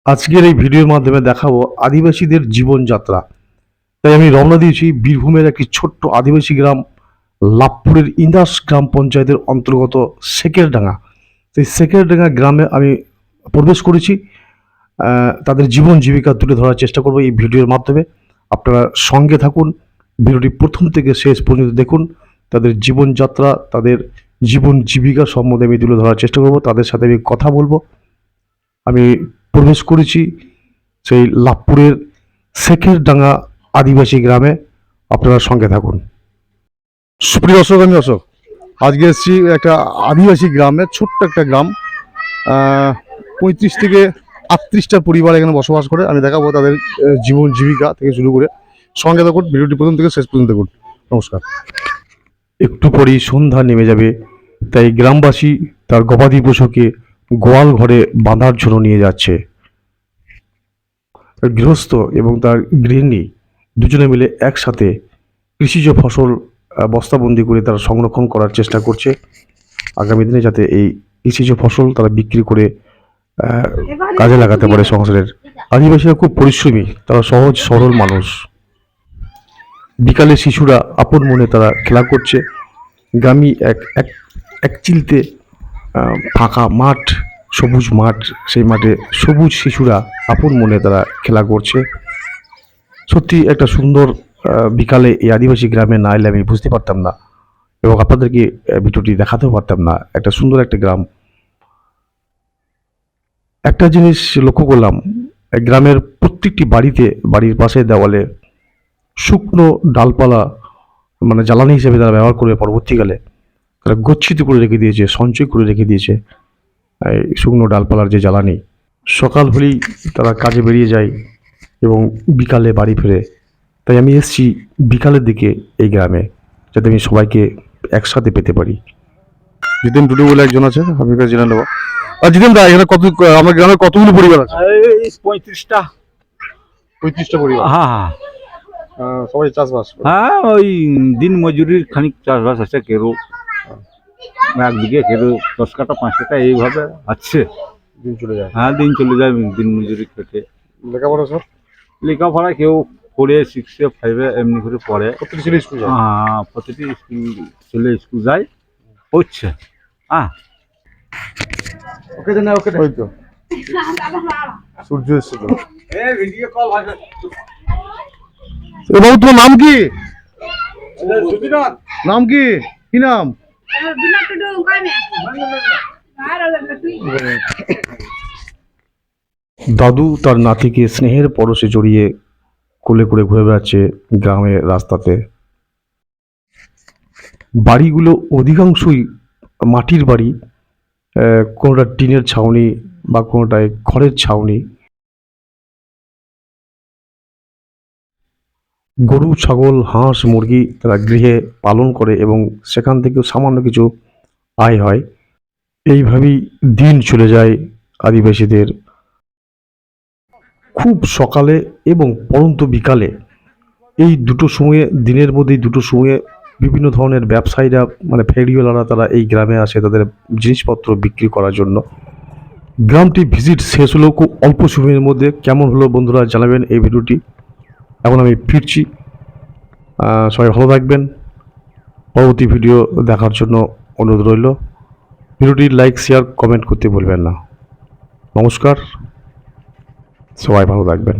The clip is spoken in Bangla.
আজকের এই ভিডিওর মাধ্যমে দেখাবো আদিবাসীদের জীবনযাত্রা। তাই আমি রওনা দিয়েছি বীরভূমের একটি ছোট্ট আদিবাসী গ্রাম লাভপুরের ইন্দাস গ্রাম পঞ্চায়েতের অন্তর্গত সেকেরডাঙ্গা। সেই সেকেরডাঙ্গা গ্রামে আমি প্রবেশ করেছি। তাদের জীবন জীবিকা তুলে ধরার চেষ্টা করবো এই ভিডিওর মাধ্যমে। আপনারা সঙ্গে থাকুন, ভিডিওটি প্রথম থেকে শেষ পর্যন্ত দেখুন। তাদের জীবনযাত্রা, তাদের জীবন জীবিকা সম্বন্ধে আমি তুলে ধরার চেষ্টা করব, তাদের সাথে আমি কথা বলবো। আমি প্রবেশ করেছি সেই লাভপুরের সেকেরডাঙ্গা আদিবাসী গ্রামে। আপনারা সঙ্গে থাকুন। সুপ্রিয় দর্শক, আমি অশোক। আজকে এসেছি একটা আদিবাসী গ্রামে, ছোট্ট একটা গ্রাম। 35 থেকে 38টা পরিবার এখানে বসবাস করে। আমি দেখাবো তাদের জীবন জীবিকা থেকে শুরু করে। সঙ্গে থাকুন, ভিডিওটি প্রথম থেকে শেষ পর্যন্ত দেখুন। নমস্কার। একটু পরেই সন্ধ্যা নেমে যাবে, তাই গ্রামবাসী তার গবাদি পশুকে গোয়াল ঘরে বাঁধার জন্য নিয়ে যাচ্ছে। গৃহস্থ এবং তার গৃহিণী দুজনে মিলে একসাথে কৃষিজ ফসল বস্তাবন্দি করে তারা সংরক্ষণ করার চেষ্টা করছে, আগামী দিনে যাতে এই কৃষিজ ফসল তারা বিক্রি করে কাজে লাগাতে পারে সংসারের। আদিবাসীরা খুব পরিশ্রমী, তারা সহজ সরল মানুষ। বিকালে শিশুরা আপন মনে তারা খেলা করছে। গ্রামী এক চিলতে ফাঁকা মাঠ, সবুজ মাঠ, সেই মাঠে সবুজ শিশুরা আপন মনে তারা খেলা করছে। সত্যি একটা সুন্দর বিকালে এই আদিবাসী গ্রামে না এলে আমি বুঝতে পারতাম না, এবং আপনাদেরকে ভিডিওটি দেখাতেও পারতাম না। একটা সুন্দর একটা গ্রাম। একটা জিনিস লক্ষ্য করলাম, গ্রামের প্রত্যেকটি বাড়িতে, বাড়ির পাশে দেওয়ালে শুকনো ডালপালা, মানে জ্বালানি হিসেবে তারা ব্যবহার করে পরবর্তীকালে তারা গচ্ছিত করে রেখে দিয়েছে, সঞ্চয় করে রেখে দিয়েছে এই শুকনো ডালপালার যে জ্বালানি। সকাল হলেই তারা কাজে বেরিয়ে যায় এবং বিকালে বাড়ি ফেরে। তাই আমি এসেছি বিকালের দিকে এই গ্রামে, যাতে আমি সবাইকে একসাথে পেতে পারি। জিতেন টুডু বলে একজন আছে, আমি কাছে জেনে নেবো। আর জিতেন দা, এখানে আমার গ্রামে কতগুলো পরিবার আছে? 35টা। 35টা পরিবার। হ্যাঁ হ্যাঁ সবাই চাষবাস করে? হ্যাঁ, ওই দিন মজুরির খানিক চাষবাস আছে। কেউ 1 বিঘে, কেউ 10 কাঠা 5 কাঠা, এইভাবে আছে। দিন চলে যায়। হ্যাঁ, দিন চলে যায় দিন মজুরি খেটে। লেখাপড়া সব? লেখাপড়া কেউ 4 6 5 এমনি করে পড়ে। প্রত্যেকটি ছেলে স্কুল যায়? হ্যাঁ, প্রতিটি ছেলে স্কুল যায়, হচ্ছে। হ্যাঁ, ওকে না, ওকে ওই তো সূর্য এসেছিল। বাবু, তোমার নাম কি? নাম কি? কি নাম? দাদু তার নাতিকে স্নেহের পরশে জড়িয়ে কোলে করে ঘুরে বেড়াচ্ছে গ্রামের রাস্তাতে। বাড়িগুলো অধিকাংশই মাটির বাড়ি, কোনোটা টিনের ছাউনি বা কোনোটায় খড়ের ছাউনি। গরু, ছাগল, হাঁস, মুরগি তারা গৃহে পালন করে এবং সেখান থেকেও সামান্য কিছু আয় হয়। এইভাবেই দিন চলে যায় আদিবাসীদের। খুব সকালে এবং পরন্ত বিকালে, এই দুটো সময়ে, দিনের মধ্যে দুটো সময়ে বিভিন্ন ধরনের ব্যবসায়ীরা, মানে ফেরিওয়ালারা, তারা এই গ্রামে আসে তাদের জিনিসপত্র বিক্রি করার জন্য। গ্রামটি ভিজিট শেষ হলো খুব অল্প সময়ের মধ্যে। কেমন হলো বন্ধুরা জানাবেন এই ভিডিওটি। এখন আমি ফিরছি। সবাই ভালো থাকবেন। পরবর্তী ভিডিও দেখার জন্য অনুরোধ রইল। ভিডিওটি লাইক, শেয়ার, কমেন্ট করতে ভুলবেন না। নমস্কার, সবাই ভালো থাকবেন।